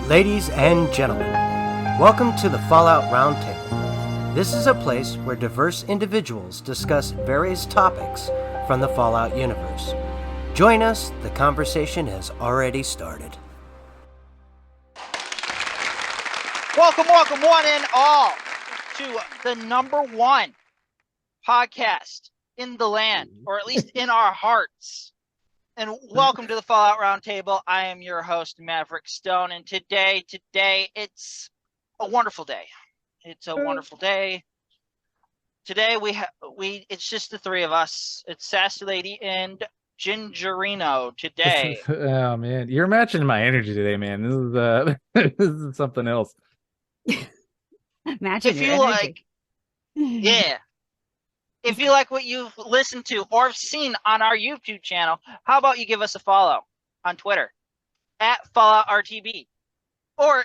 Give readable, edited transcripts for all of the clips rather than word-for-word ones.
Ladies and gentlemen, welcome to the Fallout Roundtable. This is a place where diverse individuals discuss various topics from the Fallout universe. Join us, the conversation has already started. Welcome, one and all, to the #1 podcast in the land, or at least in our hearts. And welcome to the Fallout Roundtable. I am your host, Maverick Stone, and today it's a wonderful day. It's a wonderful day. Today it's just the three of us. It's Sassy Lady and Gingerino today. Oh man, you're matching my energy today, man. This is something else. If you like, yeah. If you like what you've listened to or seen on our YouTube channel, how about you give us a follow on Twitter at FalloutRTB? Or,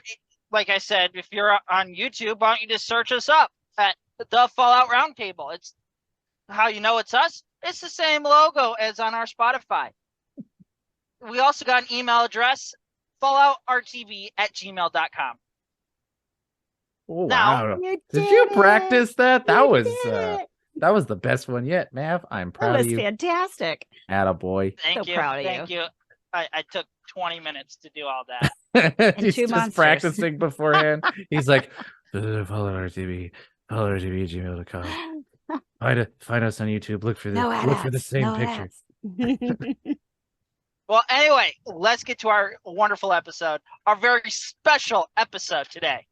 like I said, if you're on YouTube, why don't you just search us up at the Fallout Roundtable? It's how you know it's us. It's the same logo as on our Spotify. We also got an email address, falloutrtb@gmail.com. Oh, Now, wow. Did you practice that? That was the best one yet, Mav. I'm proud of you. That was fantastic. Attaboy. Thank you. Proud of Thank you. I took 20 minutes to do all that. He's two just monsters. practicing beforehand. He's like, follow RTV, gmail.com. Find us on YouTube. Look for the same picture. Well, anyway, let's get to our wonderful episode, our very special episode today.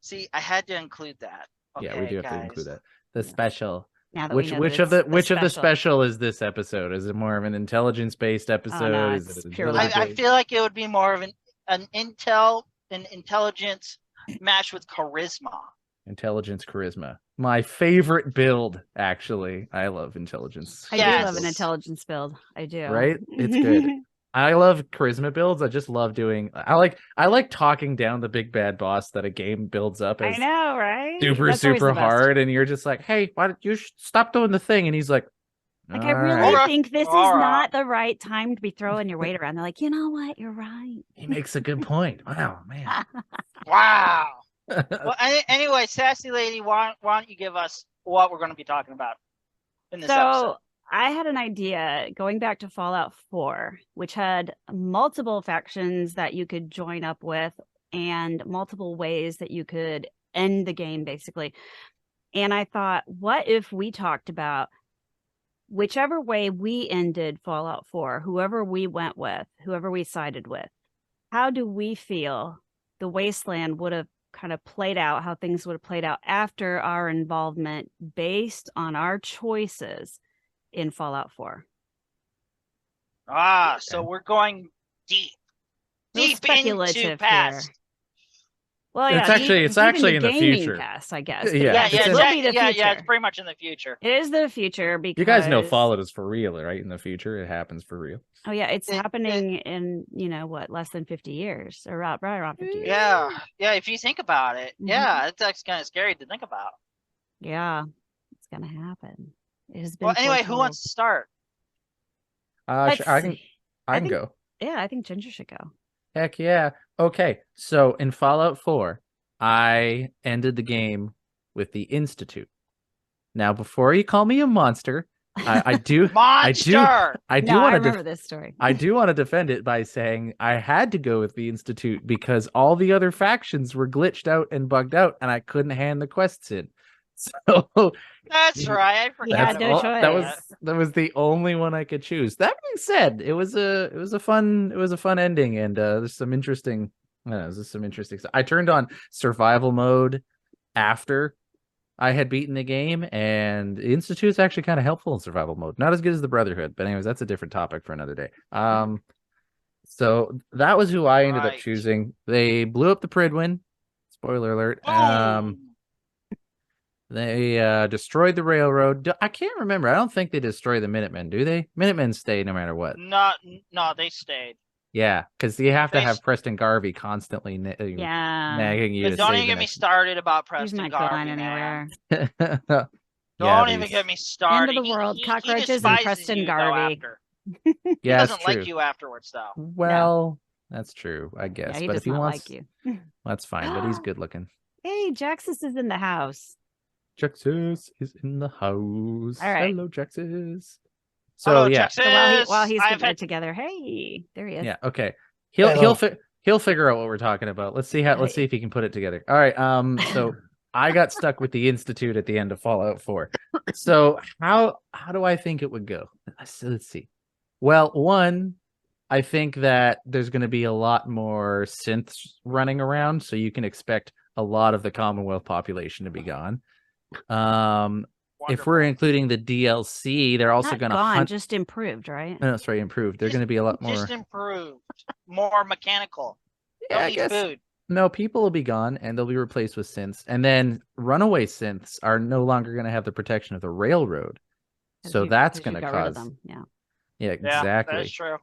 See, I had to include that. Okay, Yeah, we do have guys. to include that. The special. Now that Which we know of the special. special is this episode? Is it more of an intelligence based episode? no, Is it's it purely- I feel like it would be more of an intelligence matched with charisma. Intelligence charisma? My favorite build, actually. I love intelligence. I Yes. do love an intelligence build. I do. Right? It's good. I love charisma builds. I just love doing. I like talking down the big bad boss that a game builds up I as know, right? super That's always super the best. hard, and you're just like, hey, why don't you stop doing the thing? And he's like, Like, I "All really right." think this is Alright. not the right time to be throwing your weight around. They're like, you know what? You're right. He makes a good point. Wow, man. Wow. Well, anyway, Sassy Lady, why don't you give us what we're going to be talking about in this episode? So I had an idea going back to Fallout 4, which had multiple factions that you could join up with and multiple ways that you could end the game, basically. And I thought, what if we talked about whichever way we ended Fallout 4, whoever we went with, whoever we sided with, how do we feel the wasteland would have kind of played out, how things would have played out after our involvement based on our choices in Fallout 4? So we're going deep into speculative past. here. Well, It's actually in the gaming future. Past, I guess. Yeah, Yeah, It will be the yeah, future. it's pretty much in the future. It is the future because You guys know Fallout is for real, right? In the future, it happens for real. Oh yeah, it's It- happening in less than 50 years, or right around 50 years. Yeah, if you think about it, Mhm. yeah, it's actually kind of scary to think about. Yeah, it's gonna happen. It has been. Well, anyway, who foretold. wants to start? Let's I can see. I think- go. Yeah, I think Ginger should go. Heck yeah. Okay, so in Fallout 4, I ended the game with the Institute. Now, before you call me a monster, I do Monster! I do No, I want to remember this story. I do want to defend it by saying I had to go with the Institute because all the other factions were glitched out and bugged out, and I couldn't hand the quests in. So That's right. I forgot. had no about choice. that was the only one I could choose. That being said, it was a fun ending, and there's some interesting. There's some interesting stuff. I turned on survival mode after I had beaten the game, and the Institute's actually kind of helpful in survival mode. Not as good as the Brotherhood, but anyways, that's a different topic for another day. So that was who I ended up Right. choosing. They blew up the Pridwin. Spoiler alert. Boom! They destroyed the railroad. I can't remember. I don't think they destroy the Minutemen, do they? Minutemen stay no matter what. No, they stayed. Yeah, because you have to They have Preston Garvey constantly Yeah. nagging you But to don't save even the get me next- started about He's Preston not Garvey, going man. anywhere. Yeah, Don't even these- get me started. End of the world, He cockroaches and despises Preston you, though, Garvey. after. Yeah, He it's doesn't true. like you afterwards, though. Well, That's true, I guess. Yeah, he but does if he not wants, like you. that's fine. But he's good looking. Hey, Jaxus is in the house. Jaxus is in the house. All right. Hello, Jaxus. Hello, So yeah, Texas. So while he's I've getting had it together, hey, there he is. yeah, okay. Hello. He'll figure out what we're talking about. Let's see if he can put it together. All right. So I got stuck with the Institute at the end of Fallout 4. So how do I think it would go? So let's see. Well, one, I think that there's going to be a lot more synths running around, so you can expect a lot of the Commonwealth population to be gone. If we're including the DLC, they're also Not going to gone, hunt. just improved, right? No, sorry, improved. They're going to be a lot more. Just improved, more mechanical. Yeah, Don't I need guess. food. No, people will be gone and they'll be replaced with synths. And then runaway synths are no longer going to have the protection of the railroad. So that's going to cause. Them. Yeah. Yeah, Yeah, exactly. that is true.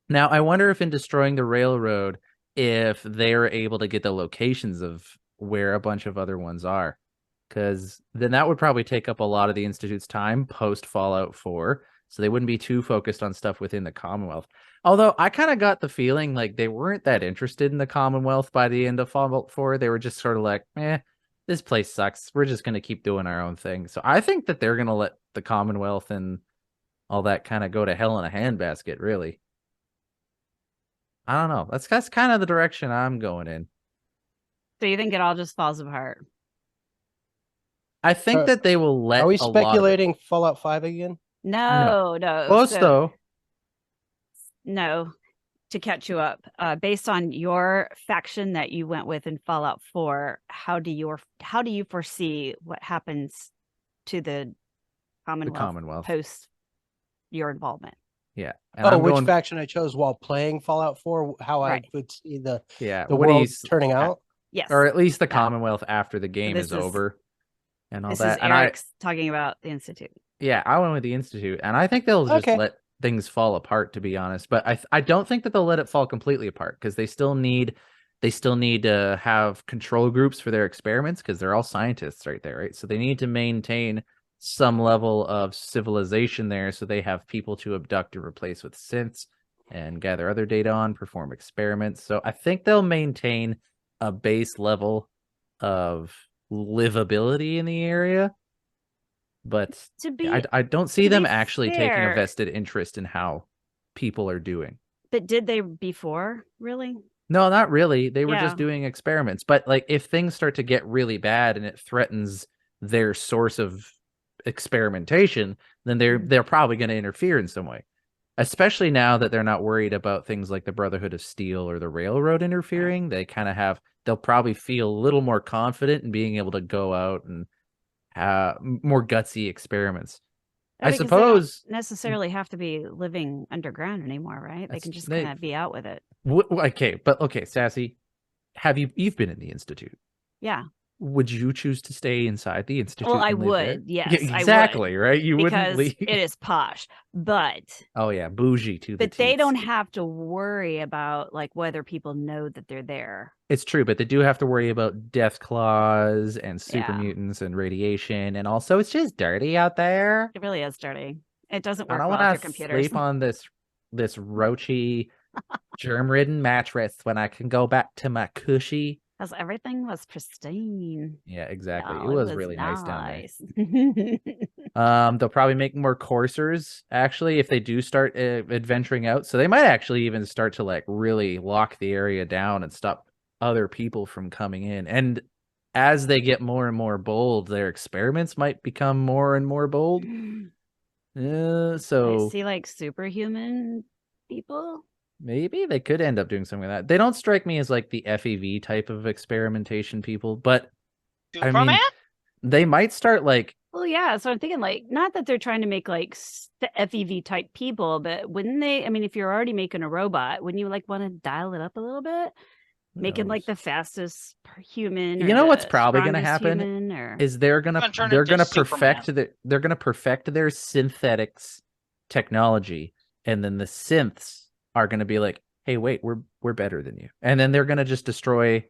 Now, I wonder if in destroying the railroad, if they're able to get the locations of where a bunch of other ones are. Because then that would probably take up a lot of the Institute's time post Fallout 4. So they wouldn't be too focused on stuff within the Commonwealth. Although I kind of got the feeling like they weren't that interested in the Commonwealth by the end of Fallout 4. They were just sort of like, this place sucks. We're just going to keep doing our own thing. So I think that they're going to let the Commonwealth and all that kind of go to hell in a handbasket, really. I don't know. That's kind of the direction I'm going in. So you think it all just falls apart? I think that they will let. Are we a lot of it. speculating Fallout 5 again? No. Close though. No, to catch you up, based on your faction that you went with in Fallout 4, how do you foresee what happens to the Commonwealth post your involvement? Yeah. And which faction I chose while playing Fallout 4? How Right. I would see the what world turning out? Yes. Or at least the Commonwealth after the game is over and all this that. Is Eric's talking about the Institute. Yeah, I went with the Institute, and I think they'll just let things fall apart, to be honest. But I don't think that they'll let it fall completely apart, because they still need to have control groups for their experiments, because they're all scientists right there, right? So they need to maintain some level of civilization there, so they have people to abduct and replace with synths and gather other data on, perform experiments. So I think they'll maintain a base level of livability in the area. But I don't see them actually taking a vested interest in how people are doing. But did they before, really? No, not really. They were just doing experiments. But like, if things start to get really bad and it threatens their source of experimentation, then they're probably going to interfere in some way. Especially now that they're not worried about things like the Brotherhood of Steel or the Railroad interfering. They kind of they'll probably feel a little more confident in being able to go out and more gutsy experiments. I suppose they don't necessarily have to be living underground anymore, right? They can just kind of be out with it. Okay, Sassy, you've been in the Institute? Yeah. Would you choose to stay inside the Institute? Well, I would. Yes, exactly. I would, right? You wouldn't leave. It is posh, but bougie to the But they don't have to worry about like whether people know that they're there. It's true, but they do have to worry about death claws and super mutants and radiation, and also it's just dirty out there. It really is dirty. It doesn't work I don't well want with your computers. Sleep on this roachy, germ-ridden mattress when I can go back to my cushy. Because everything was pristine. Yeah, exactly. No, it was really nice down there. They'll probably make more coursers, actually, if they do start adventuring out. So they might actually even start to like really lock the area down and stop other people from coming in. And as they get more and more bold, their experiments might become more and more bold. So I see like superhuman people. Maybe they could end up doing something like that. They don't strike me as like the FEV type of experimentation people, but I mean, they might start like. Well, yeah. So I'm thinking like, not that they're trying to make like the FEV type people, but wouldn't they? I mean, if you're already making a robot, wouldn't you like want to dial it up a little bit? Make him like the fastest human. You know what's probably going to happen is they're going to perfect their synthetics technology, and then the synths are going to be like, hey, wait, we're better than you. And then they're going to just destroy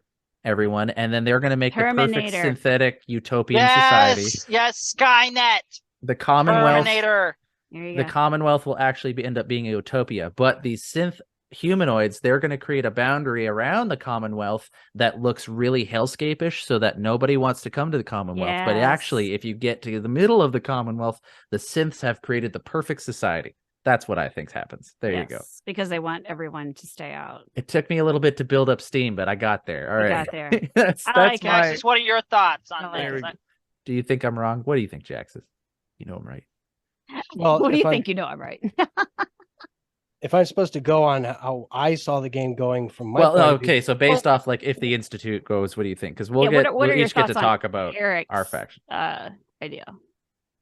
everyone. And then they're going to make the perfect synthetic utopian society. Yes, Skynet. The Commonwealth. Terminator. The Commonwealth will actually end up being a utopia. But the synth humanoids, they're going to create a boundary around the Commonwealth that looks really hellscapish so that nobody wants to come to the Commonwealth. But Yes. actually, if you get to the middle of the Commonwealth, the synths have created the perfect society. That's what I think happens. There you go. Yes, because they want everyone to stay out. It took me a little bit to build up steam, but I got there. All You right. got there. that's I like my... Jaxus, what are your thoughts I on like There this? we go. Do you think I'm wrong? What do you think, Jaxus? You know I'm right. Well, What do if you I'm- think? You know I'm right. If I'm supposed to go on how I saw the game going from my Well, point of view, okay, so based off like if the Institute goes, what do you think? Because we'll Yeah, get what are we'll your each get to thoughts on talk about Eric's our faction. idea.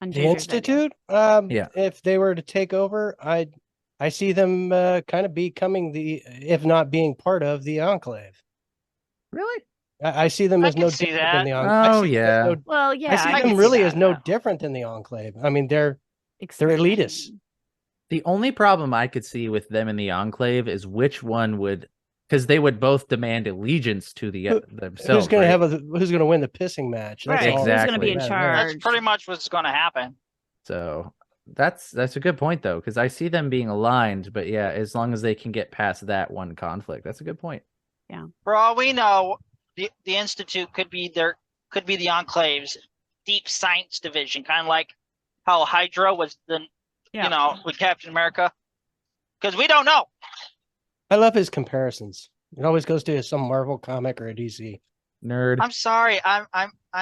On the Ginger's idea. Institute, Yeah. if they were to take over, I see them kind of becoming if not being part of the Enclave. Really? I see them I as can no see different than that. the Enclave. Oh, yeah. Well, yeah, I see I them can see really that as no now. different than the Enclave. I mean, they're extreme. elitists. The only problem I could see with them in the Enclave is which one would, because they would both demand allegiance to themselves. Who's going right? to who's going to win the pissing match? That's Right. all Who's going to be Exactly. in that charge? That's pretty much what's going to happen. So that's a good point though, because I see them being aligned, but yeah, as long as they can get past that one conflict, that's a good point. For all we know, the Institute could be the Enclave's deep science division, kind of like how Hydra was with Captain America. Because we don't know. I love his comparisons. It always goes to some Marvel comic or a DC. Nerd. I'm sorry. I'm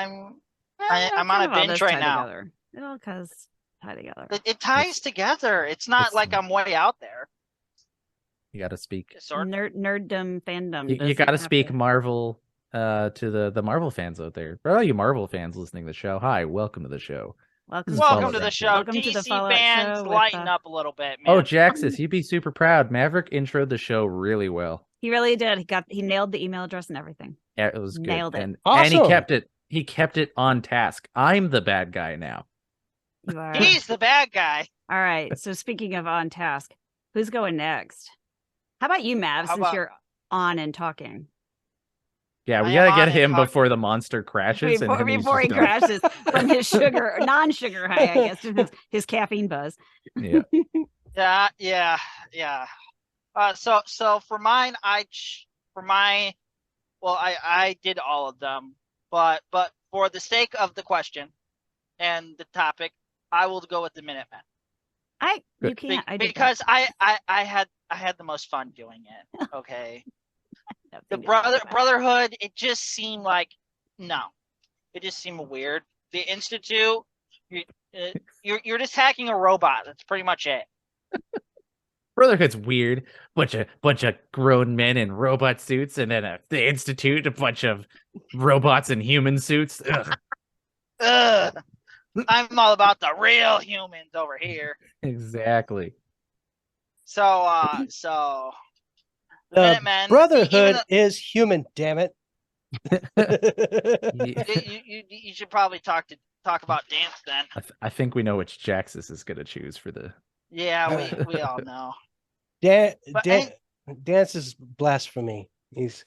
on a binge right now. It all tie together. It ties together. It's not it's- like I'm way out there. You got to speak. Sort of. Nerddom fandom. You doesn't got to have speak Marvel to the Marvel fans out there. For all you Marvel fans listening to the show, hi, welcome to the show. Welcome, This is Welcome Fallout to the Roundtable. show. Welcome to the DC Fallout fans, show with, lighten up a little bit, man. Oh, Jaxus, you'd be super proud. Maverick introed the show really well. He really did. He nailed the email address and everything. Yeah, it was good. Nailed it. And Awesome. he kept it on task. I'm the bad guy now. You are. He's the bad guy. All right. So speaking of on task, who's going next? How about you, Mav? How Since about- you're on and talking Yeah, we I got am to get on it, him Huck. before the monster crashes. before, and he's before he just done. crashes from his non-sugar high, I guess, to his caffeine buzz. Yeah. Yeah. So for mine, I did all of them, but for the sake of the question and the topic, I will go with the Minutemen. You can't. I did Because I had the most fun doing it. Okay. that. The Nothing to do with that. Brotherhood, it just seemed like no. It just seemed weird. The Institute, you're just hacking a robot. That's pretty much it. Brotherhood's weird. Bunch of grown men in robot suits, and then the Institute, a bunch of robots in human suits. Ugh. Ugh. I'm all about the real humans over here. Exactly. So the The Minutemen, Brotherhood is human, damn it. you should probably talk about dance then. I think we know which Jaxus is going to choose for the. Yeah, we all know. But Dance is blasphemy. He's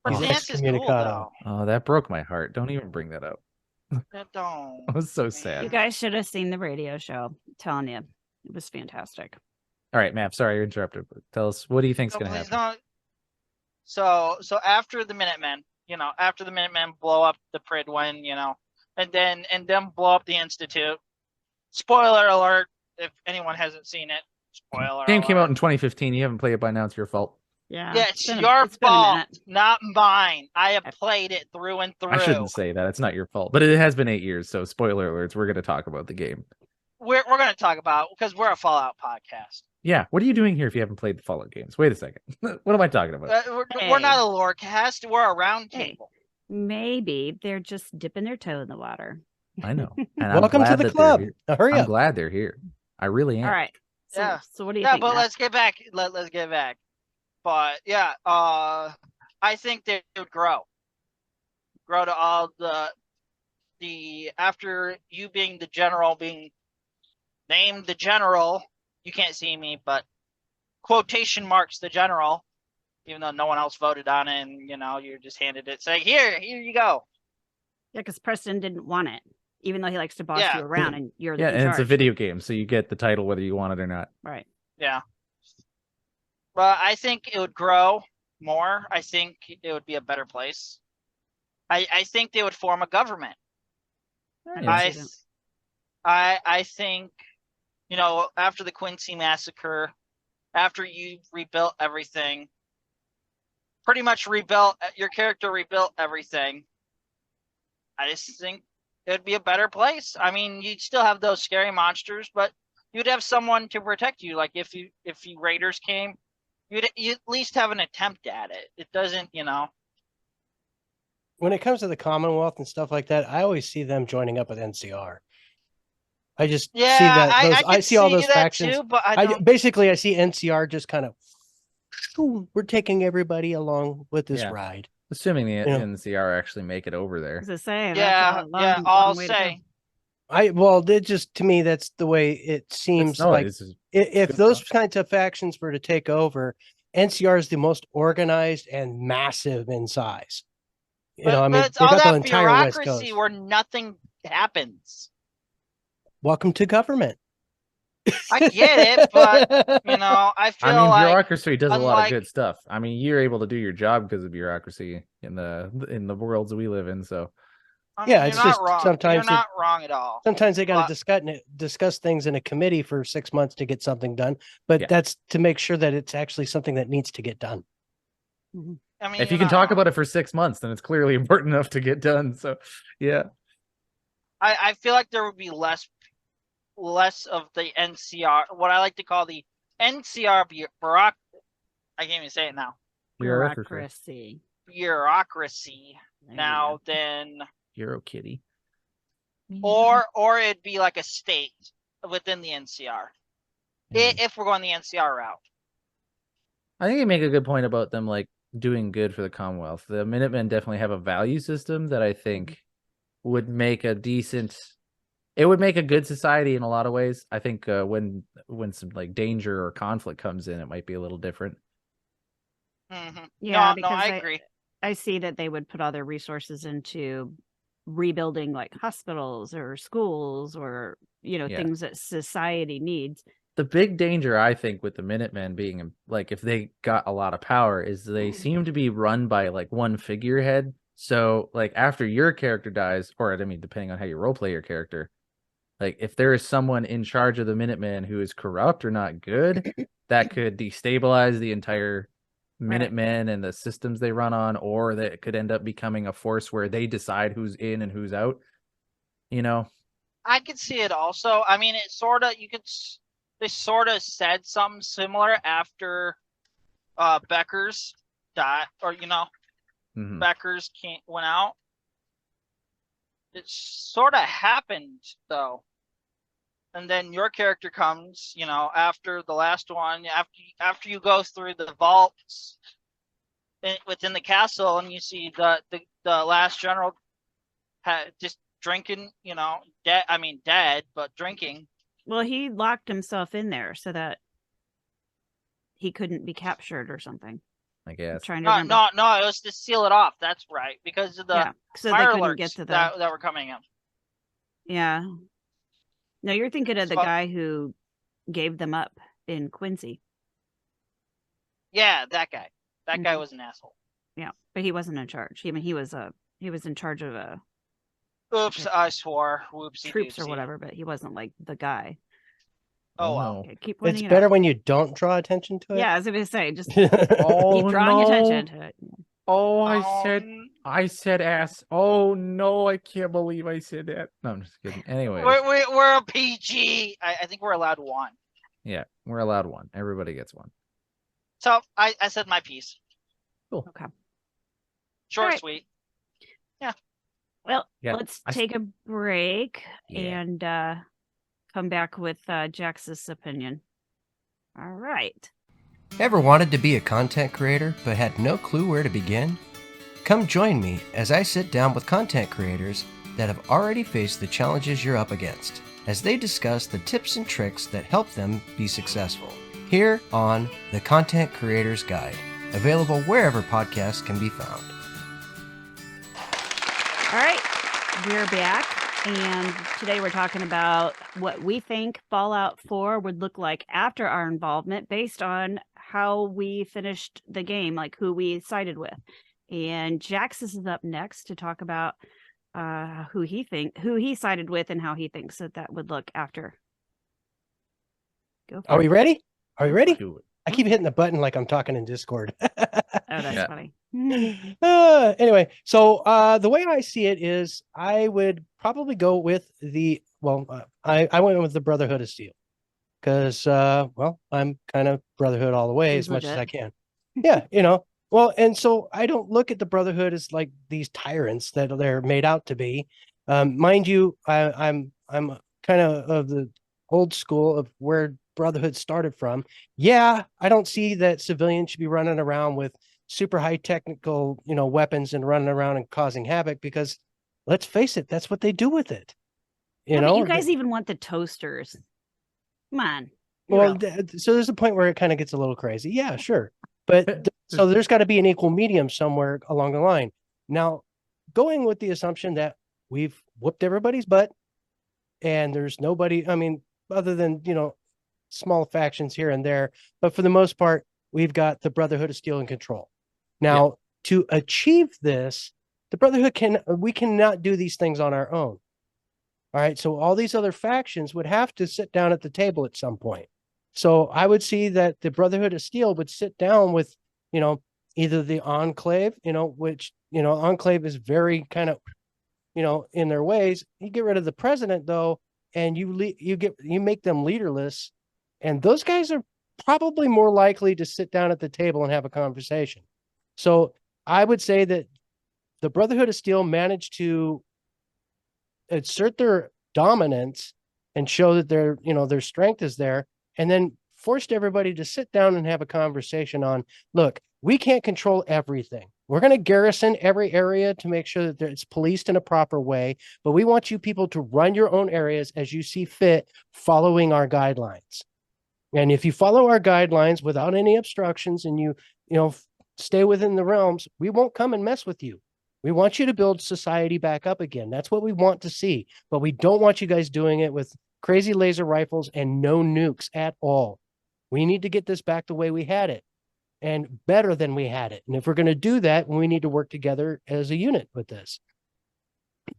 But Oh. dance is cool excommunicado. though. Oh, that broke my heart. Don't even bring that up. Don't. I was so sad. You guys should have seen the radio show. I'm telling you, it was fantastic. All right, Mav. Sorry, I interrupted. But tell us, what do you think's No, going to please happen? don't. So after the Minutemen, after the Minutemen blow up the Pridwin, and then blow up the Institute. Spoiler alert! If anyone hasn't seen it, spoiler. Game came alert. out in 2015. You haven't played it by now. It's your fault. Yeah, Yeah, it's your it's been a fault, minute. not mine. I have played it through and through. I shouldn't say that. It's not your fault, but it has been 8 years. So spoiler alerts. We're going to talk about the game. We're going to talk about because we're a Fallout podcast. Yeah. What are you doing here if you haven't played the Fallout games? Wait a second. What am I talking about? We're not a lore cast. We're a round Hey. table. Maybe they're just dipping their toe in the water. I know. And I'm Welcome to glad the that they're club. here. Now, hurry I'm up. glad they're here. I really am. All right. So, Yeah. so what do you Yeah, think? but Matt? let's get back. Let's get back. But yeah, I think they would grow to all the after you being the general, being named the general. You can't see me, but quotation marks the general, even though no one else voted on it, and you're just handed it. Say here you go. Yeah, because Preston didn't want it, even though he likes to boss Yeah. you around, and you're Yeah, in and it's a charge. video game, so you get the title whether you want it or not. Right. Yeah. But I think it would grow more. I think it would be a better place. I think they would form a government. I see that. I think, after the Quincy massacre, after you rebuilt everything, pretty much your character rebuilt everything, I just think it would be a better place. I mean, you'd still have those scary monsters, but you'd have someone to protect you. Like if you raiders came, you'd at least have an attempt at it. It doesn't, When it comes to the Commonwealth and stuff like that, I always see them joining up with NCR. I just see that I see all those factions. Too, but I see NCR just kind of, we're taking everybody along with this ride. Assuming the NCR actually make it over there. As I say, I'll say. To me, that's the way it seems. If those kinds of factions were to take over, NCR is the most organized and massive in size. But it's all that bureaucracy where nothing happens. Welcome to government. I get it, but I feel like bureaucracy does a lot of good stuff. I mean, you're able to do your job because of bureaucracy in the worlds we live in. So it's just wrong. Sometimes you're not wrong at all. Sometimes they got to discuss things in a committee for 6 months to get something done, but that's to make sure that it's actually something that needs to get done. Mm-hmm. I mean, if you can talk about it for 6 months, then it's clearly important enough to get done. So, yeah. I feel like there would be less of the NCR, what I like to call the NCR bureaucracy. I can't even say it now. Bureaucracy. Now than Euro Kitty. Or it'd be like a state within the NCR. If we're going the NCR route. I think you make a good point about them doing good for the Commonwealth. The Minutemen definitely have a value system that I think would make a good society in a lot of ways. I think when some danger or conflict comes in, it might be a little different. Mm-hmm. Yeah, no, I agree. I see that they would put all their resources into rebuilding hospitals or schools or things that society needs. The big danger, I think, with the Minutemen being if they got a lot of power, is they seem to be run by one figurehead. So after your character dies, or depending on how you roleplay your character, if there is someone in charge of the Minutemen who is corrupt or not good, that could destabilize the entire Minutemen and the systems they run on, or that could end up becoming a force where they decide who's in and who's out. I could see it also. I mean, they sort of said something similar after Becker's died, or Becker's went out. It sort of happened though, and then your character comes, after the last one, after you go through the vaults within the castle, and you see the last general just drinking, dead, but drinking. Well, he locked himself in there so that he couldn't be captured or something. I guess. No, it was to seal it off. That's right, because of the so fire they couldn't alerts get to that were coming in. Yeah. No, you're thinking of the guy who gave them up in Quincy. Yeah, that guy. That guy was an asshole. Yeah, but he wasn't in charge. I mean, he was in charge of a. Oops, I swore. Whoopsie troops or whatever, but he wasn't the guy. Oh wow. Okay, keep pointing it's better when you don't draw attention to it. Yeah, I was going to say, just keep drawing attention to it. Oh, I said ass. Oh no, I can't believe I said that. No, I'm just kidding. Anyway, we're a PG. I think we're allowed one. Yeah, we're allowed one. Everybody gets one. So I said my piece. Cool. Okay. Short, sweet. Yeah. Well, let's take a break and come back with Jax's opinion. All right. Ever wanted to be a content creator but had no clue where to begin? Come join me as I sit down with content creators that have already faced the challenges you're up against, as they discuss the tips and tricks that help them be successful. Here on The Content Creator's Guide, available wherever podcasts can be found. All right, we're back. And today we're talking about what we think Fallout 4 would look like after our involvement based on how we finished the game, like who we sided with. And Jaxus is up next to talk about who he sided with and how he thinks that would look after. Go for Are we it. ready? Are we ready? Do it. I keep hitting the button like I'm talking in Discord. Oh, that's Yeah. funny. Anyway, so the way I see it is I would probably go with I went with the Brotherhood of Steel because, I'm kind of Brotherhood all the way Seems as much as legit. I can. Yeah, well, and so I don't look at the Brotherhood as like these tyrants that they're made out to be. Mind you, I'm kind of the old school of where Brotherhood started from. Yeah, I don't see that civilians should be running around with super high technical, weapons and running around and causing havoc because let's face it, that's what they do with it. Yeah, but you guys even want the toasters. Come on. Be Well, real. so there's a point where it kind of gets a little crazy. Yeah, sure. But so there's got to be an equal medium somewhere along the line. Now, going with the assumption that we've whooped everybody's butt and there's nobody, I mean, other than, small factions here and there, but for the most part, we've got the Brotherhood of Steel in control. Now, to achieve this, the Brotherhood we cannot do these things on our own. All right. So all these other factions would have to sit down at the table at some point. So I would see that the Brotherhood of Steel would sit down with, either the Enclave, which, Enclave is very kind of, in their ways. You get rid of the president though, and you make them leaderless, and those guys are probably more likely to sit down at the table and have a conversation. So I would say that the Brotherhood of Steel managed to assert their dominance and show that their strength is there, and then forced everybody to sit down and have a conversation on, look, we can't control everything. We're going to garrison every area to make sure that it's policed in a proper way, but we want you people to run your own areas as you see fit, following our guidelines. And if you follow our guidelines without any obstructions and you stay within the realms, we won't come and mess with you. We want you to build society back up again. That's what we want to see. But we don't want you guys doing it with crazy laser rifles and no nukes at all. We need to get this back the way we had it and better than we had it. And if we're going to do that, we need to work together as a unit with this.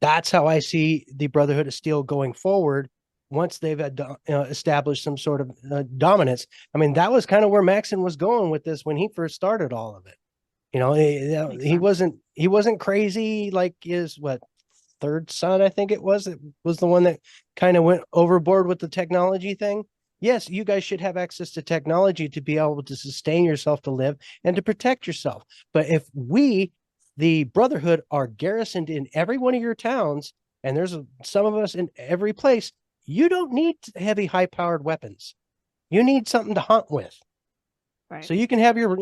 That's how I see the Brotherhood of Steel going forward once they've established some sort of dominance. I mean, that was kind of where Maxon was going with this when he first started all of it. He wasn't crazy like his third son, I think it was the one that kind of went overboard with the technology thing. Yes, you guys should have access to technology to be able to sustain yourself, to live and to protect yourself. But if we, the Brotherhood, are garrisoned in every one of your towns, and there's some of us in every place, you don't need heavy, high-powered weapons. You need something to hunt with. Right. So you can have your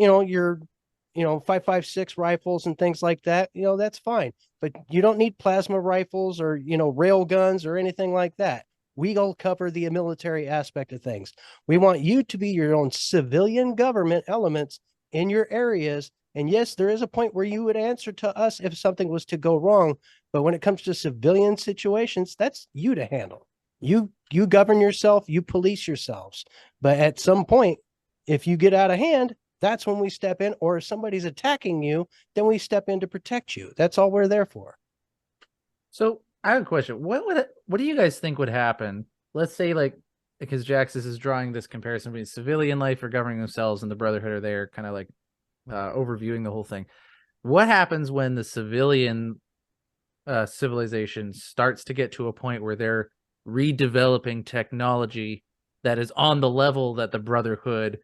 5.56 rifles and things like that. That's fine. But you don't need plasma rifles or, rail guns or anything like that. We all cover the military aspect of things. We want you to be your own civilian government elements in your areas. And yes, there is a point where you would answer to us if something was to go wrong. But when it comes to civilian situations, that's you to handle. You govern yourself, you police yourselves. But at some point, if you get out of hand, that's when we step in, or if somebody's attacking you, then we step in to protect you. That's all we're there for. So I have a question. What do you guys think would happen? Let's say, because Jaxus is drawing this comparison between civilian life or governing themselves and the Brotherhood are there, kind of overviewing the whole thing. What happens when the civilian civilization starts to get to a point where they're redeveloping technology that is on the level that the Brotherhood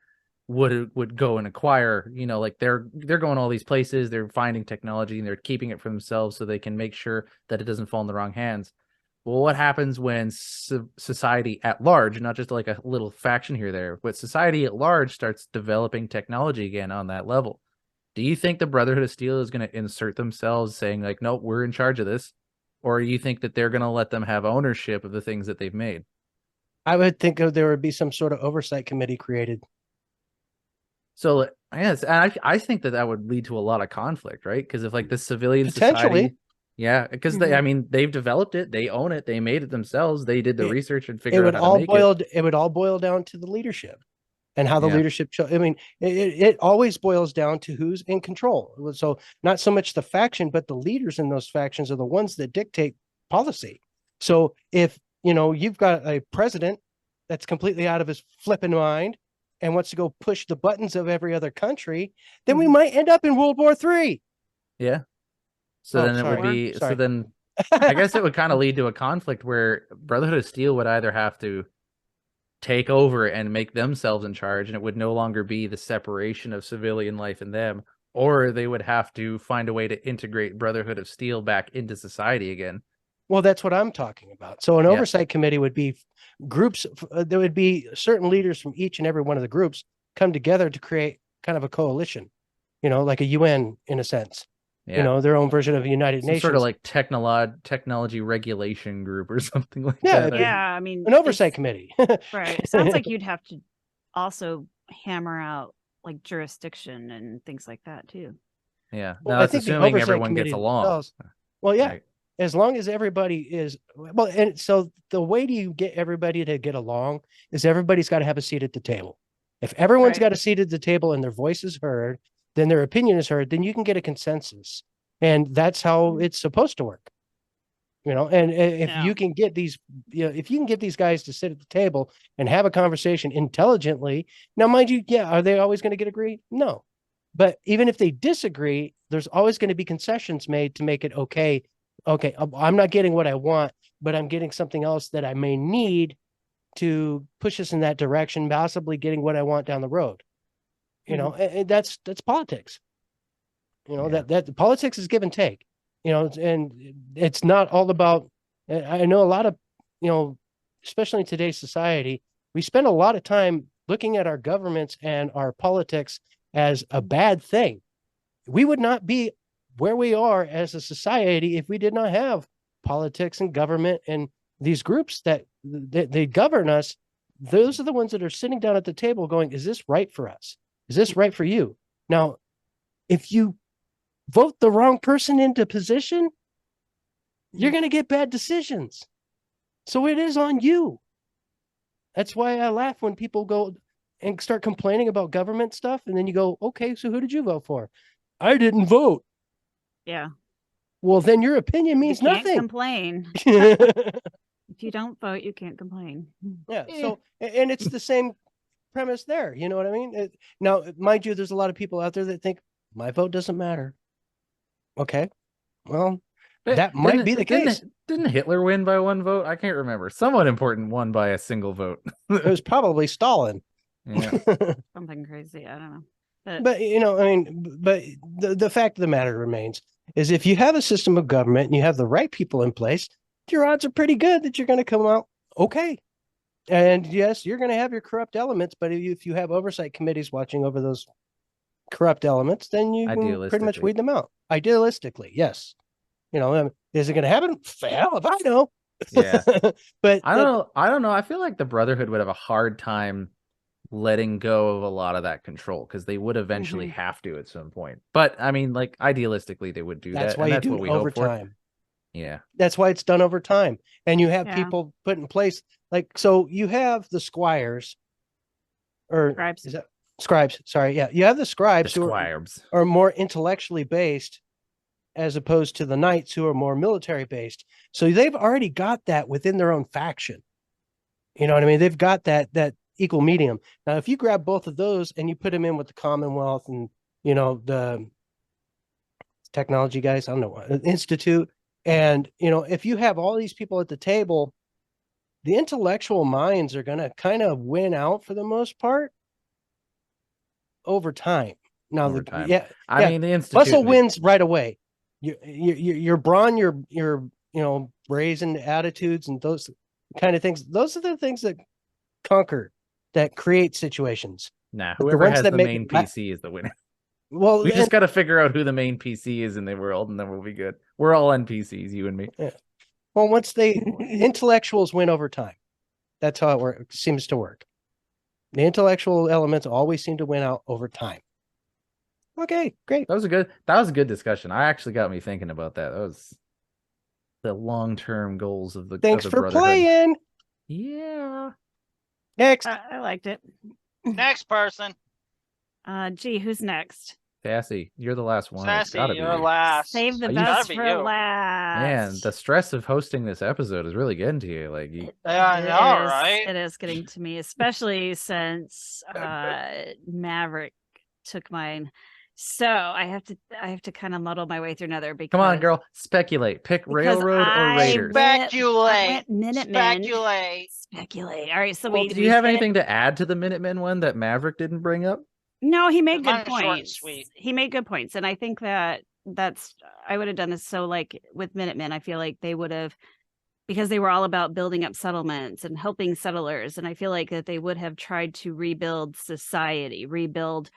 would go and acquire? They're going all these places, they're finding technology and they're keeping it for themselves so they can make sure that it doesn't fall in the wrong hands. Well, what happens when society at large, not just like a little faction here or there, but society at large starts developing technology again on that level? Do you think the Brotherhood of Steel is going to insert themselves saying nope, we're in charge of this? Or do you think that they're going to let them have ownership of the things that they've made? I would think there would be some sort of oversight committee created. So I think that would lead to a lot of conflict, right? Because if the civilian Potentially. society, yeah, because they've developed it, they own it, they made it themselves, they did the research and figured out how to make it. It would all boil down to the leadership. and how the Yeah. leadership. I mean, it always boils down to who's in control. So not so much the faction, but the leaders in those factions are the ones that dictate policy. So if you've got a president that's completely out of his flipping mind and wants to go push the buttons of every other country, then we might end up in World War III. Yeah. So then it would sorry. be, so Sorry. then I guess it would kind of lead to a conflict where Brotherhood of Steel would either have to take over and make themselves in charge, and it would no longer be the separation of civilian life and them, or they would have to find a way to integrate Brotherhood of Steel back into society again. Well, that's what I'm talking about. So an Yeah. oversight committee would be groups. There would be certain leaders from each and every one of the groups come together to create kind of a coalition, like a UN in a sense. Yeah. Their own version of a United Some Nations. sort of like technology regulation group or something like Yeah, that. Yeah, I mean, an oversight committee. right. It sounds like you'd have to also hammer out like jurisdiction and things like that too. Yeah. Well, Now I that's think the assuming oversight everyone committee gets along. themselves- Well, yeah, Right. as long as everybody is well, and so the way do you get everybody to get along is everybody's got to have a seat at the table. If everyone's Right. got a seat at the table and their voice is heard, then their opinion is heard, then you can get a consensus. And that's how it's supposed to work. And if Yeah. you can get these, if you can get these guys to sit at the table and have a conversation intelligently, now, mind you, yeah, are they always going to get agreed? No. But even if they disagree, there's always going to be concessions made to make it okay. Okay, I'm not getting what I want, but I'm getting something else that I may need to push us in that direction, possibly getting what I want down the road. And that's politics. Yeah. That politics is give and take. And it's not all about. I know a lot of, especially in today's society, we spend a lot of time looking at our governments and our politics as a bad thing. We would not be where we are as a society if we did not have politics and government and these groups that they govern us. Those are the ones that are sitting down at the table going, is this right for us? Is this right for you? Now, if you vote the wrong person into position, you're going to get bad decisions. So it is on you. That's why I laugh when people go and start complaining about government stuff. And then you go, okay, so who did you vote for? I didn't vote. Yeah. Well, then your opinion means You can't nothing. complain. Yeah. If you don't vote, you can't complain. So, and it's the same premise there. You know what I mean? Now, mind you, there's a lot of people out there that think my vote doesn't matter. Okay. Well, that might be the case. Didn't Hitler win by one vote? I can't remember. Someone important won by a single vote. It was probably Stalin. Yeah. Something crazy. I don't know. But the fact of the matter remains is if you have a system of government and you have the right people in place, your odds are pretty good that you're going to come out okay. And yes, you're going to have your corrupt elements, but if you have oversight committees watching over those corrupt elements, then you can pretty much weed them out. Idealistically, yes. Is it going to happen? Hell if I know. Yeah. But I don't know. I feel like the Brotherhood would have a hard time letting go of a lot of that control because they would eventually have to at some point. But I mean, like idealistically, they would do that's that. Why and you that's do what we it over hope for. time. Yeah. That's why it's done over time. And you have Yeah. people put in place, so you have the squires or Scribes. Is that scribes? Sorry. Yeah. You have the scribes The who squires. are more intellectually based as opposed to the knights who are more military based. So they've already got that within their own faction. You know what I mean? They've got that equal medium. Now, if you grab both of those and you put them in with the Commonwealth and, the technology guys, I don't know, Institute, and, if you have all these people at the table, the intellectual minds are going to kind of win out for the most part over time. Now, Over time. yeah, I mean, the Institute muscle wins right away. Your brawn, your brazen attitudes and those kind of things. Those are the things that conquer, that create situations. Nah, But the whoever ones has that the make main it PC is the winner. Well, We just got to figure out who the main PC is in the world, and then we'll be good. We're all NPCs, you and me. once intellectuals win over time, that's how it seems to work. The intellectual elements always seem to win out over time. Okay, great. That was a good discussion. I actually got me thinking about that. That was the long-term goals of the Thanks of the for Brotherhood. playing. Yeah. Next. I liked it. Next person. Gee, who's next? Sassy, you're the last one. It's Sassy, gotta be you're you. last. Save the Are you- Gotta best be for you. last. Man, the stress of hosting this episode is really getting to you. Like, I It know, is- right? It is getting to me, especially since Maverick took mine. So I have to kind of muddle my way through another because come on, girl, speculate. Pick because Railroad or I Raiders. went- Speculate. I went Minutemen. Speculate. All right, so Well, we do you have said- anything to add to the Minutemen one that Maverick didn't bring up? No, he made Mine good is short and points. sweet. He made good points, and I think that's I would have done this. So like with Minutemen, I feel like they would have, because they were all about building up settlements and helping settlers, and I feel like that they would have tried to rebuild society, rebuild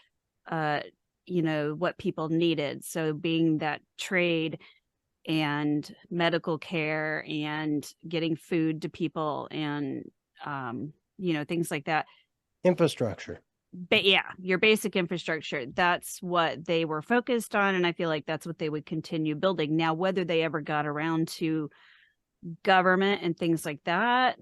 what people needed. So being that trade and medical care and getting food to people and things like that. Infrastructure. But yeah, your basic infrastructure, that's what they were focused on, and I feel like that's what they would continue building. Now, whether they ever got around to government and things like that,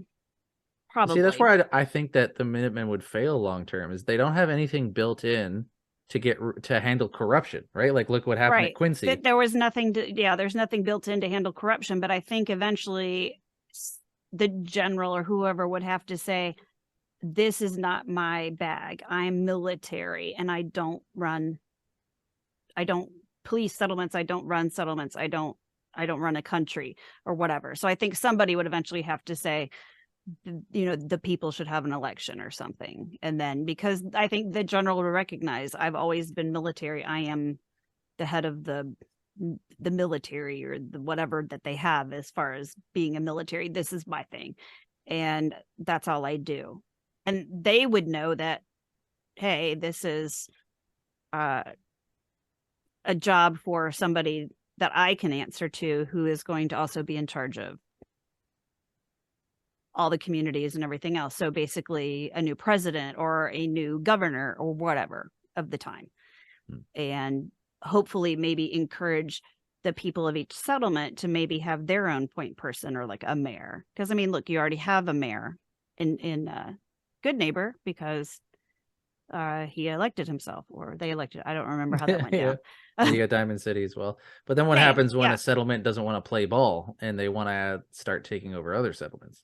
probably. See, that's where I think that the Minutemen would fail long term, is they don't have anything built in to handle corruption, right? Like, look what happened at Quincy. There was nothing there's nothing built in to handle corruption, but I think eventually the general or whoever would have to say, this is not my bag. I'm military and I don't police settlements. I don't run settlements. I don't run a country or whatever. So I think somebody would eventually have to say, the people should have an election or something. And then, because I think the general will recognize, I've always been military. I am the head of the military or the whatever that they have as far as being a military. This is my thing. And that's all I do. And they would know that, hey, this is a job for somebody that I can answer to, who is going to also be in charge of all the communities and everything else. So basically a new president or a new governor or whatever of the time. And hopefully maybe encourage the people of each settlement to maybe have their own point person or like a mayor. Because I mean, look, you already have a mayor in Good Neighbor because he elected himself, or they elected. I don't remember how that went down. You got Diamond City as well. But then what happens when a settlement doesn't want to play ball and they want to start taking over other settlements?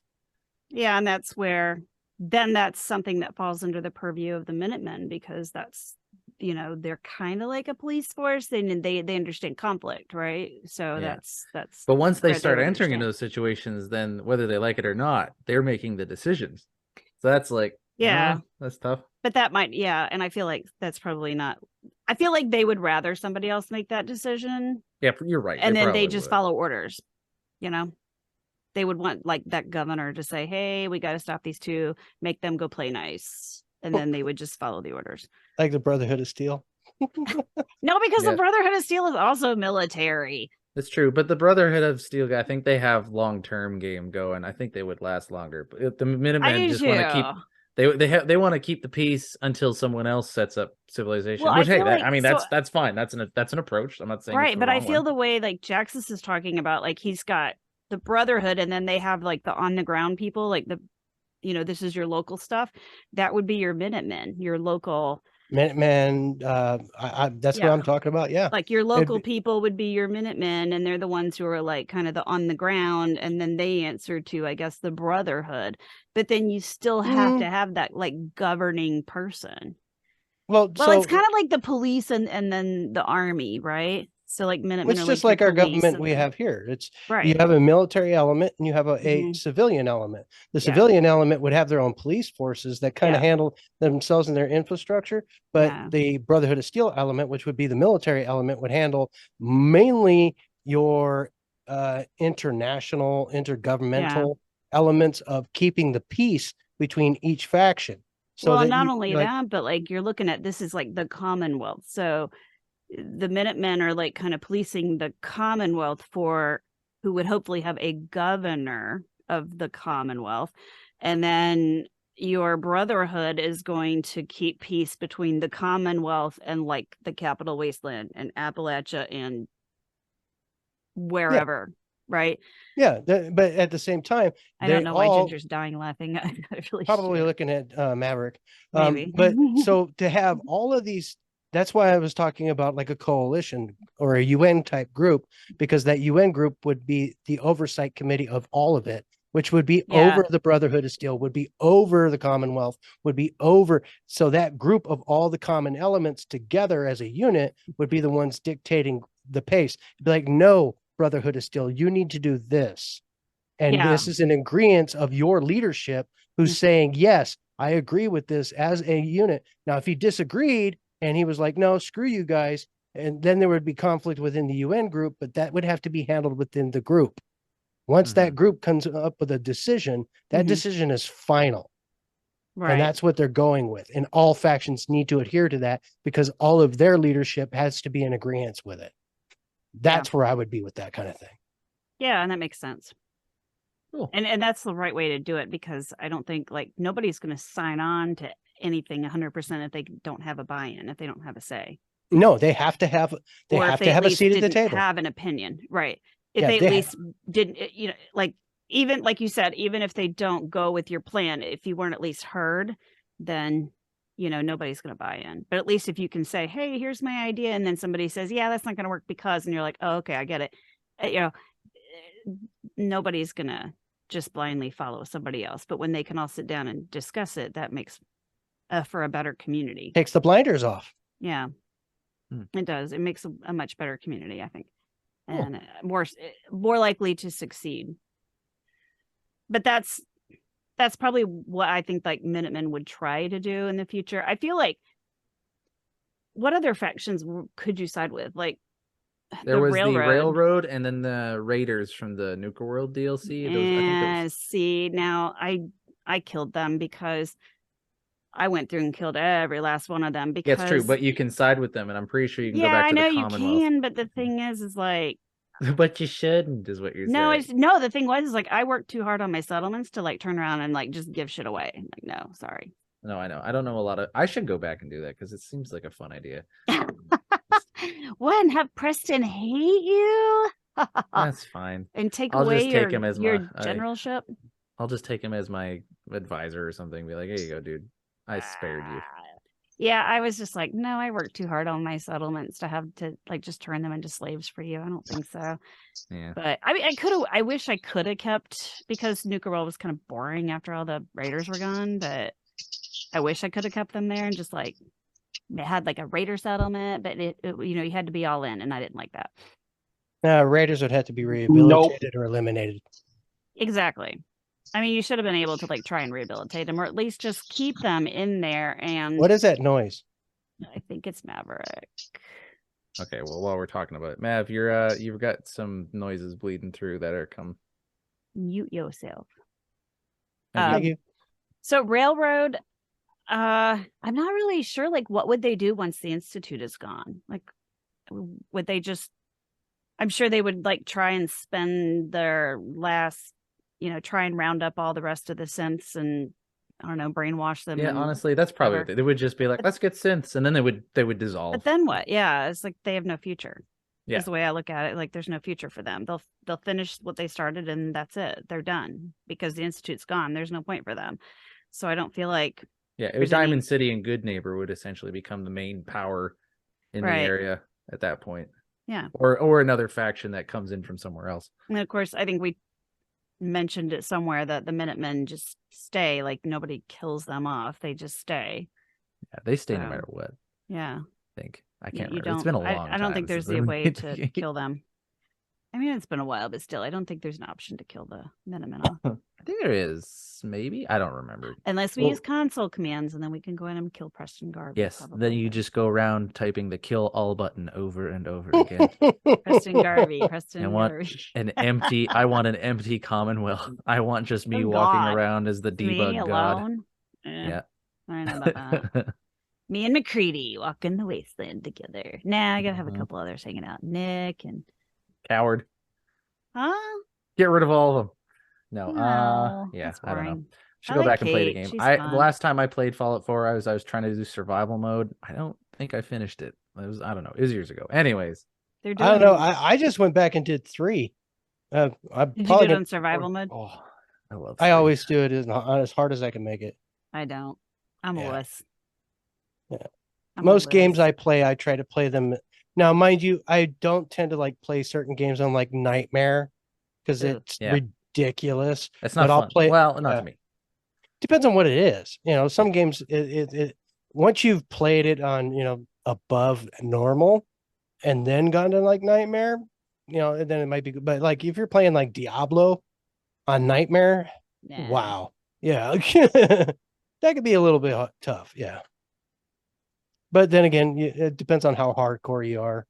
Yeah, and that's where then that's something that falls under the purview of the Minutemen, because that's, they're kind of like a police force. They understand conflict, right? So that's. But once they where start would entering into understand. those situations, then whether they like it or not, they're making the decisions. So that's like, that's tough. But that might, and I feel like that's probably not. I feel like they would rather somebody else make that decision. Yeah, you're right. And then they just follow orders, They would want like that governor to say, hey, we got to stop these two, make them go play nice. And then they would just follow the orders. Like the Brotherhood of Steel. No, because the Brotherhood of Steel is also military. That's true. But the Brotherhood of Steel, I think they have long-term game going. I think they would last longer. But the Minutemen just want to keep... They want to keep the peace until someone else sets up civilization. Well, which, that's fine. That's an approach. I'm not saying right, but I feel the way like Jaxus is talking about, like he's got the Brotherhood, and then they have like the on the ground people, like this is your local stuff. That would be your Minutemen, your local Minutemen. That's what I'm talking about. Yeah, like your local people would be your Minutemen, and they're the ones who are like kind of the on the ground, and then they answer to, I guess, the Brotherhood. But then you still have to have that like governing person. Well, so it's kind of like the police and then the army, right? So like Minutemen, it's just like our government we have here. It's right. You have a military element and you have a civilian element. The civilian element would have their own police forces that kind of handle themselves and their infrastructure. But the Brotherhood of Steel element, which would be the military element, would handle mainly your intergovernmental elements of keeping the peace between each faction. So well, not only that, but like you're looking at, this is like the Commonwealth. So the Minutemen are like kind of policing the Commonwealth who would hopefully have a governor of the Commonwealth. And then your Brotherhood is going to keep peace between the Commonwealth and like the Capital Wasteland and Appalachia and wherever, right? Yeah, but at the same time, I they don't know why all Ginger's dying laughing. I really probably should. looking at Maverick. Maybe. But so to have all of these, that's why I was talking about like a coalition or a UN type group, because that UN group would be the oversight committee of all of it, which would be Yeah. over the Brotherhood of Steel, would be over the Commonwealth, would be over. So that group of all the common elements together as a unit would be the ones dictating the pace. Be like, no, Brotherhood of Steel, you need to do this. And Yeah. this is an agreement of your leadership who's saying, yes, I agree with this as a unit. Now, if he disagreed and he was like, no, screw you guys, and then there would be conflict within the UN group, but that would have to be handled within the group. Once that group comes up with a decision, that decision is final. Right. And that's what they're going with. And all factions need to adhere to that because all of their leadership has to be in agreement with it. That's where I would be with that kind of thing. Yeah, and that makes sense. Cool. And that's the right way to do it, because I don't think like nobody's going to sign on to anything 100% if they don't have a buy-in, if they don't have a say. No, they have to have a seat at the table. Have an opinion, right? If Yeah, they at least didn't, you know, like even like you said, even if they don't go with your plan, if you weren't at least heard, then you know nobody's going to buy in. But at least if you can say, "Hey, here's my idea," and then somebody says, "Yeah, that's not going to work because," and you're like, "Oh, okay, I get it," you know, nobody's going to just blindly follow somebody else. But when they can all sit down and discuss it, that makes for a better community. Takes the blinders off. Yeah, it does. It makes a much better community, I think, and more likely to succeed. But that's probably what I think like Minutemen would try to do in the future. I feel like, what other factions could you side with? Like there was the Railroad and then the Raiders from the Nuka World DLC. See, now I killed them because I went through and killed every last one of them. Because yeah, it's true, but you can side with them, and I'm pretty sure you can go back to the Commonwealth. I know you can, but the thing is like, but you shouldn't, is what you're saying. No, the thing was, is like I worked too hard on my settlements to like turn around and like just give shit away. Like, no, sorry. No, I know. I don't know a lot of. I should go back and do that because it seems like a fun idea. What, and have Preston hate you? That's fine. And take I'll away just take him as your generalship. I'll just take him as my advisor or something. Be like, here you go, dude. I spared you. Yeah, I was just like, no, I worked too hard on my settlements to have to like just turn them into slaves for you. I don't think so. Yeah. But I mean, I wish I could have kept, because Nuka World was kind of boring after all the raiders were gone, but I wish I could have kept them there and just like they had like a raider settlement, but it you know, you had to be all in, and I didn't like that. Raiders would have to be rehabilitated or eliminated. Exactly. I mean, you should have been able to like try and rehabilitate them, or at least just keep them in there. And what is that noise? I think it's Maverick. Okay, well, while we're talking about it, Mav, you've got some noises bleeding through that are come. Mute yourself. Thank you. So Railroad, I'm not really sure. Like, what would they do once the Institute is gone? Like, would they just? I'm sure they would like try and spend their last, you know, try and round up all the rest of the synths and I don't know, brainwash them. Yeah, honestly, that's probably what they would just be like, let's get synths, and then they would dissolve. But then what? Yeah, it's like they have no future. Yeah, is the way I look at it. Like, there's no future for them. They'll finish what they started, and that's it. They're done because the Institute's gone. There's no point for them. So I don't feel like Diamond City and Good Neighbor would essentially become the main power in the area at that point. Yeah, or another faction that comes in from somewhere else. And of course, I think we mentioned it somewhere that the Minutemen just stay. Like, nobody kills them off; they just stay. Yeah, they stay no matter what. Yeah, I think I can't remember. It's been a long time. I don't think there's a way to kill them. I mean, it's been a while, but still, I don't think there's an option to kill the Minutemen off. I think there is, maybe. I don't remember. Unless we use console commands, and then we can go in and kill Preston Garvey. Yes, probably. then you just go around typing the kill all button over and over again. Preston Garvey, Preston Garvey. I want an empty Commonwealth. I want just me walking around as the debug god. Yeah. I know about that. Me and McCready walking the wasteland together. Nah, I gotta have a couple others hanging out. Nick and Coward. Huh? Get rid of all of them. No. Yeah, I don't know. Should go back and play the game. The last time I played Fallout 4, I was trying to do survival mode. I don't think I finished it. I don't know. It was years ago. Anyways. I don't know. I just went back and did 3. I'm Did you do probably it gonna- on survival mode? Oh, I love. I always threes. do it as hard as I can make it. I don't. I'm a Yeah. wuss. Yeah. I'm a Most games wuss. I play, I try to play them. Now, mind you, I don't tend to like play certain games on like Nightmare because Ugh. it's Yeah. ridiculous. That's not but I'll fun. play. Well, not yeah. to me. Depends on what it is. Some games it once you've played it on above normal and then gone to like Nightmare, then it might be good. But like if you're playing like Diablo on Nightmare, Nah. wow, yeah, that could be a little bit tough. Yeah. But then again, it depends on how hardcore you are.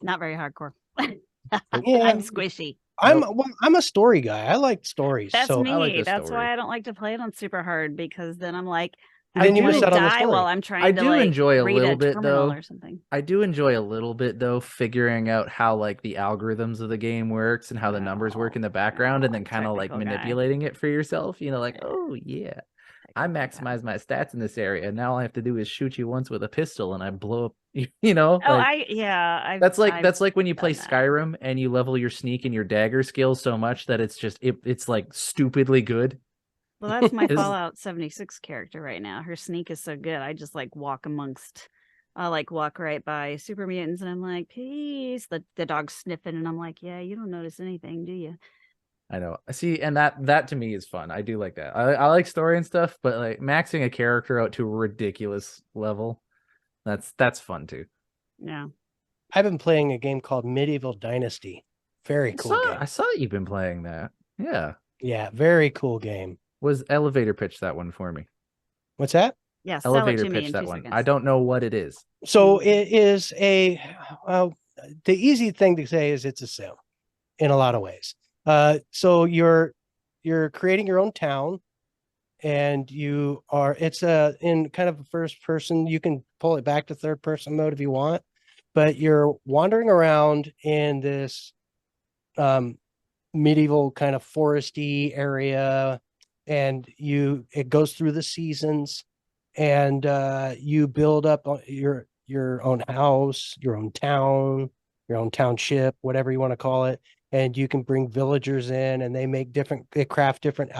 Not very hardcore. Yeah. I'm squishy. I'm a story guy. I like stories. That's so me. I like the That's story. why I don't like to play it on super hard, because then I'm like, Then I you want miss to out on the die story. while I'm trying I to do like enjoy a read little a bit, terminal though. or something. I do enjoy a little bit though, figuring out how like the algorithms of the game works and how the numbers work in the background, and then kind of like technical guy. manipulating it for yourself. Like, oh yeah, I Technical guy. maximize my stats in this area. And now all I have to do is shoot you once with a pistol, and I blow up. Oh, like that's I've like when you play done that. Skyrim and you level your sneak and your dagger skills so much that it's just it's like stupidly good. Well, that's my Is- Fallout 76 character right now. Her sneak is so good. I just like walk right by super mutants and I'm like, peace. The dog's sniffing and I'm like, yeah, you don't notice anything, do you? I know. See, and that to me is fun. I do like that. I like story and stuff, but like maxing a character out to a ridiculous level, that's fun too. Yeah. I've been playing a game called Medieval Dynasty. Very cool game. I saw you've been playing that. Yeah. Yeah, very cool game. Was elevator pitch that one for me? What's that? Yeah. Sell it Elevator to me pitch in that 2 one. seconds. I don't know what it is. So it is the easy thing to say is it's a sim in a lot of ways. So you're creating your own town, and it's in kind of a first person. You can pull it back to third person mode if you want, but you're wandering around in this medieval kind of foresty area, and it goes through the seasons, and you build up your own house, your own town, your own township, whatever you want to call it. And you can bring villagers in, and they craft different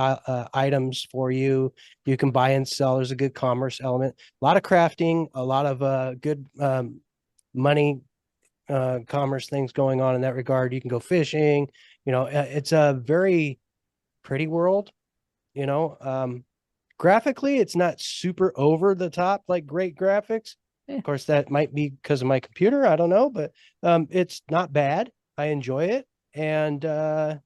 items for you. You can buy and sell. There's a good commerce element, a lot of crafting, a lot of good money commerce things going on in that regard. You can go fishing. It's a very pretty world. Graphically, it's not super over the top, like great graphics. Of course, that might be because of my computer. I don't know, but it's not bad. I enjoy it. And there's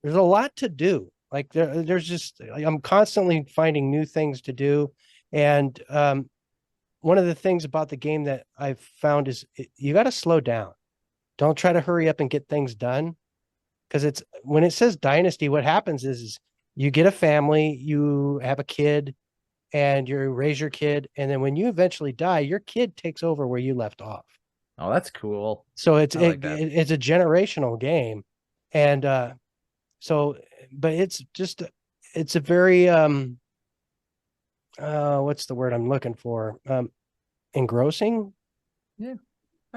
a lot to do. Like I'm constantly finding new things to do. And one of the things about the game that I've found is you got to slow down. Don't try to hurry up and get things done. Because when it says dynasty, what happens is you get a family, you have a kid, and you raise your kid. And then when you eventually die, your kid takes over where you left off. Oh, that's cool. So I like that. it's a generational game. And but it's a very what's the word I'm looking for? Engrossing. Yeah.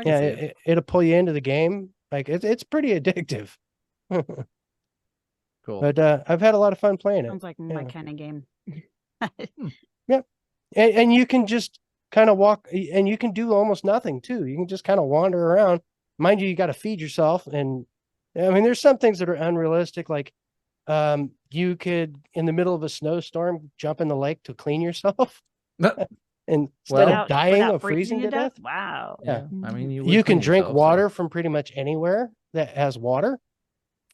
Yeah, it'll pull you into the game. Like it's pretty addictive. Cool. But I've had a lot of fun playing it. Sounds like my kind of game. And you can just kind of walk, and you can do almost nothing too. You can just kind of wander around. Mind you, you got to feed yourself. And I mean, there's some things that are unrealistic. Like you could, in the middle of a snowstorm, jump in the lake to clean yourself. And instead of dying without of freezing to death. Wow. Yeah. I mean, you can drink water from pretty much anywhere that has water.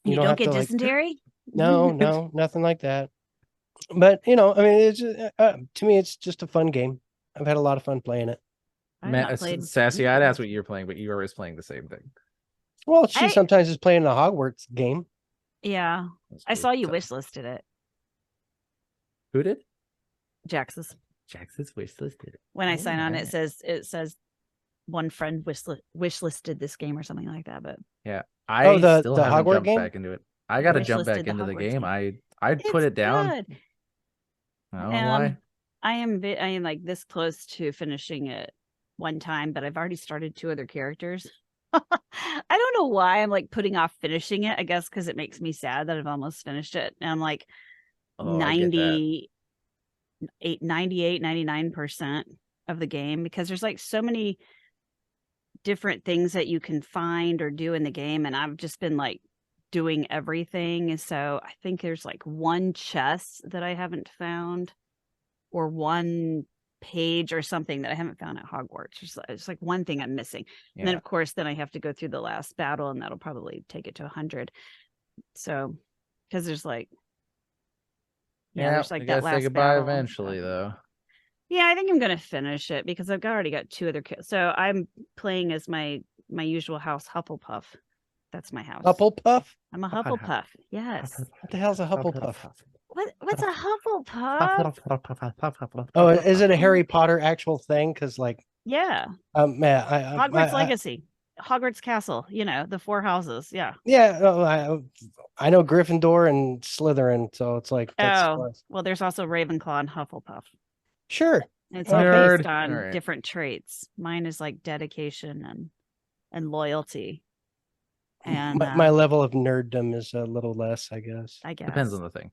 You don't have get to, dysentery? No, nothing like that. But I mean, it's to me, it's just a fun game. I've had a lot of fun playing it. Sassy, I'd ask what you're playing, but you were always playing the same thing. Well, she sometimes is playing a Hogwarts game. Yeah, I saw you wishlisted it. Who did? Jax's wishlisted it. When I sign on, it says one friend wishlisted this game or something like that. But yeah, I still the haven't Hogwarts jumped game? back into it. I got to jump back into the game. I'd put it down. Good. I don't know why. I am like this close to finishing it one time, but I've already started 2 other characters. I don't know why I'm like putting off finishing it. I guess because it makes me sad that I've almost finished it. And I'm like Oh, I get that. 99% of the game, because there's like so many different things that you can find or do in the game. And I've just been like doing everything. And so I think there's like one chest that I haven't found, or one page or something that I haven't found at Hogwarts. It's like one thing I'm missing. And then Yeah. of course, then I have to go through the last battle, and that'll probably take it to 100. So, because there's like, there's like I that gotta say last goodbye battle. eventually, though. Yeah, I think I'm gonna finish it because I've already got 2 other kids. So I'm playing as my usual house, Hufflepuff. That's my house. Hufflepuff? I'm a Hufflepuff. Yes. What the hell's a Hufflepuff? What's a Hufflepuff? Oh, is it a Harry Potter actual thing? Because like, Yeah. man, Hogwarts Legacy. Hogwarts Castle, the 4 houses. Yeah. Yeah, no, I know Gryffindor and Slytherin, so it's like that's close. Well, there's also Ravenclaw and Hufflepuff. Sure. It's all Nerd. based on All right. different traits. Mine is like dedication and loyalty. And My level of nerddom is a little less, I guess. I guess Depends on the thing.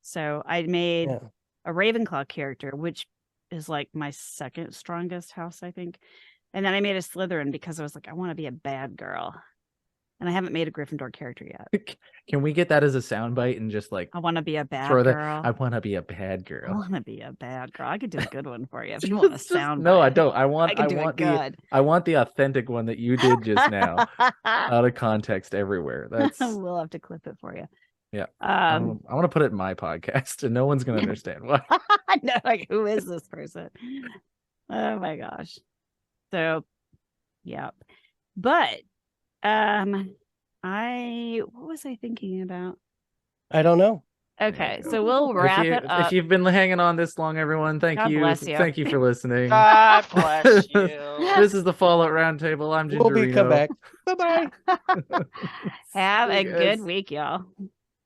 So I made Yeah. a Ravenclaw character, which is like my second strongest house, I think. And then I made a Slytherin because I was like, I want to be a bad girl. And I haven't made a Gryffindor character yet. Can we get that as a soundbite and just like I want to be a bad throw that? girl. I want to be a bad I girl. want to be a bad girl. I could do a good one for you if you want a sound. No, I bite. don't. I I want. can I do want it the. good. I want the authentic one that you did just now, out of context everywhere. That's. We'll have to clip it for you. Yeah. I want to put it in my podcast, and no one's gonna understand why. No, like, who is this person? Oh my gosh. So, yeah. But, what was I thinking about? I don't know. Okay, so we'll wrap it up. If you've been hanging on this long, everyone, thank God you. bless you. Thank you for listening. God bless you. This is the Fallout Roundtable. I'm We'll be come Gingerino. back. Bye-bye. Have See a you good guys. week, y'all.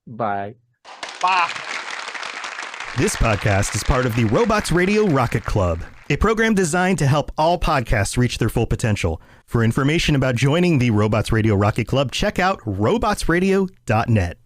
Bye. Bye. This podcast is part of the Robots Radio Rocket Club, a program designed to help all podcasts reach their full potential. For information about joining the Robots Radio Rocket Club, check out robotsradio.net.